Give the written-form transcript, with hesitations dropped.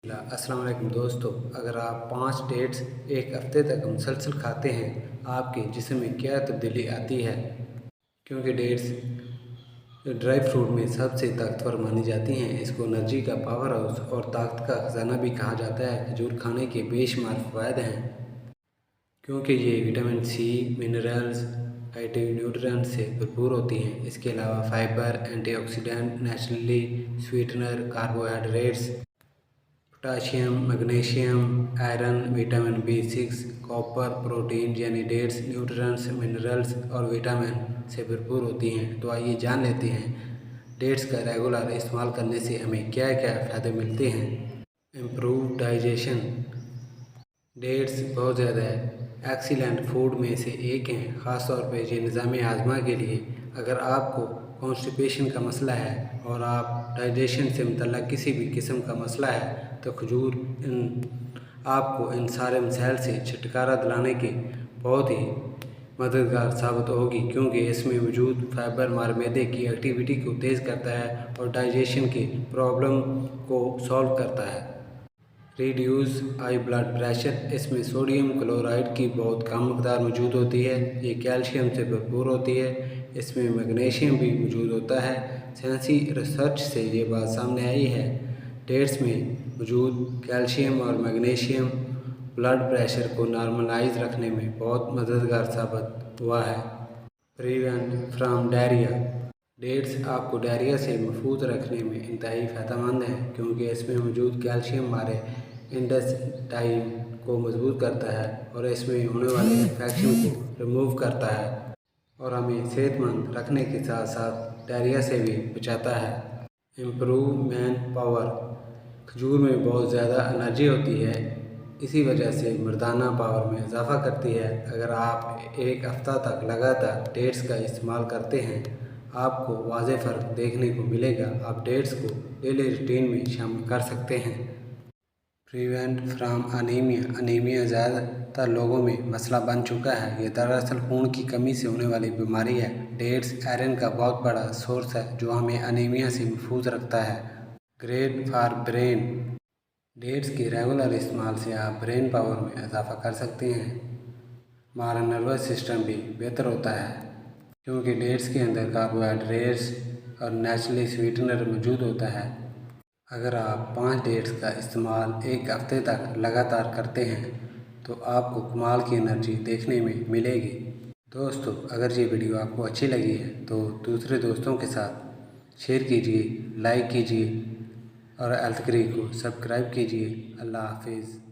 अस्सलाम वालेकुम दोस्तों, अगर आप 5 डेट्स एक हफ्ते तक मुसलसल खाते हैं, आपके जिस्म में क्या तब्दीली आती है। क्योंकि डेट्स ड्राई फ्रूट में सबसे ताकतवर मानी जाती हैं। इसको एनर्जी का पावर हाउस और ताकत का खजाना भी कहा जाता है। खजूर खाने के बेशुमार फ़वाइद हैं, क्योंकि ये विटामिन सी, मिनरल्स, फाइटोन्यूट्रिएंट्स से भरपूर होती हैं। इसके अलावा fibre, antioxidant, naturally sweetener, carbohydrates, potassium, magnesium, iron, vitamin B6, copper, protein यानी डेट्स न्यूट्रिएंट्स, मिनरल्स और विटामिन से भरपूर होती हैं। तो आइए जान लेते हैं डेट्स का रेगुलर इस्तेमाल करने से हमें क्या क्या फ़ायदे मिलते हैं। Improve digestion. डेट्स बहुत ज़्यादा एक्सीलेंट फूड में से एक हैं, ख़ासतौर पर ये निज़ाम हाजमा के लिए। अगर आपको कॉन्स्टिपेशन का मसला है और आप डाइजेशन से मुतल्लक किसी भी किस्म का मसला है, तो खजूर आपको इन सारे मसाइल से छुटकारा दिलाने के बहुत ही मददगार साबित होगी, क्योंकि इसमें मौजूद फाइबर हमारे मैदे की एक्टिविटी को तेज़ करता है और डाइजेशन की प्रॉब्लम को सॉल्व करता है। Reduce high blood pressure. इसमें सोडियम क्लोराइड की बहुत कम मकदार मौजूद होती है। ये कैल्शियम से भरपूर होती है। इसमें मैग्नीशियम भी मौजूद होता है। साइंसी रिसर्च से ये बात सामने आई है। डेट्स में मौजूद कैल्शियम और मैग्नीशियम ब्लड प्रेशर को नॉर्मलाइज रखने में बहुत मददगार साबित हुआ है। Prevent from diarrhoea. डेट्स आपको डायरिया से महफूज रखने में इंतहाई फ़ायदेमंद है, क्योंकि इसमें मौजूद कैल्शियम हमारे इंटेस्टाइन को मजबूत करता है और इसमें होने वाले इन्फेक्शन को रिमूव करता है और हमें सेहतमंद रखने के साथ साथ डायरिया से भी बचाता है। Improve man power. खजूर में बहुत ज़्यादा एनर्जी होती है, इसी वजह से मर्दाना पावर में इजाफ़ा करती है। अगर आप एक हफ़्ता तक लगातार डेट्स का इस्तेमाल करते हैं, आपको वाज़ेह फ़र्क देखने को मिलेगा। आप डेट्स को डेली रूटीन में शामिल कर सकते हैं। Prevent from anaemia. अनीमिया ज़्यादातर लोगों में मसला बन चुका है। ये दरअसल खून की कमी से होने वाली बीमारी है। डेट्स आयरन का बहुत बड़ा सोर्स है, जो हमें अनीमिया से महफूज रखता है। Great for brain. डेट्स के रेगुलर इस्तेमाल से आप ब्रेन पावर में इजाफ़ा कर सकते हैं। हमारा नर्वस सिस्टम भी बेहतर होता है, क्योंकि डेट्स के अंदर कार्बोहाइड्रेट्स और नेचुरली स्वीटनर मौजूद होता है। अगर आप 5 डेट्स का इस्तेमाल एक हफ्ते तक लगातार करते हैं, तो आपको कमाल की एनर्जी देखने में मिलेगी। दोस्तों, अगर ये वीडियो आपको अच्छी लगी है तो दूसरे दोस्तों के साथ शेयर कीजिए, लाइक कीजिए और हेल्थ क्रिक को सब्सक्राइब कीजिए। अल्लाह हाफिज़।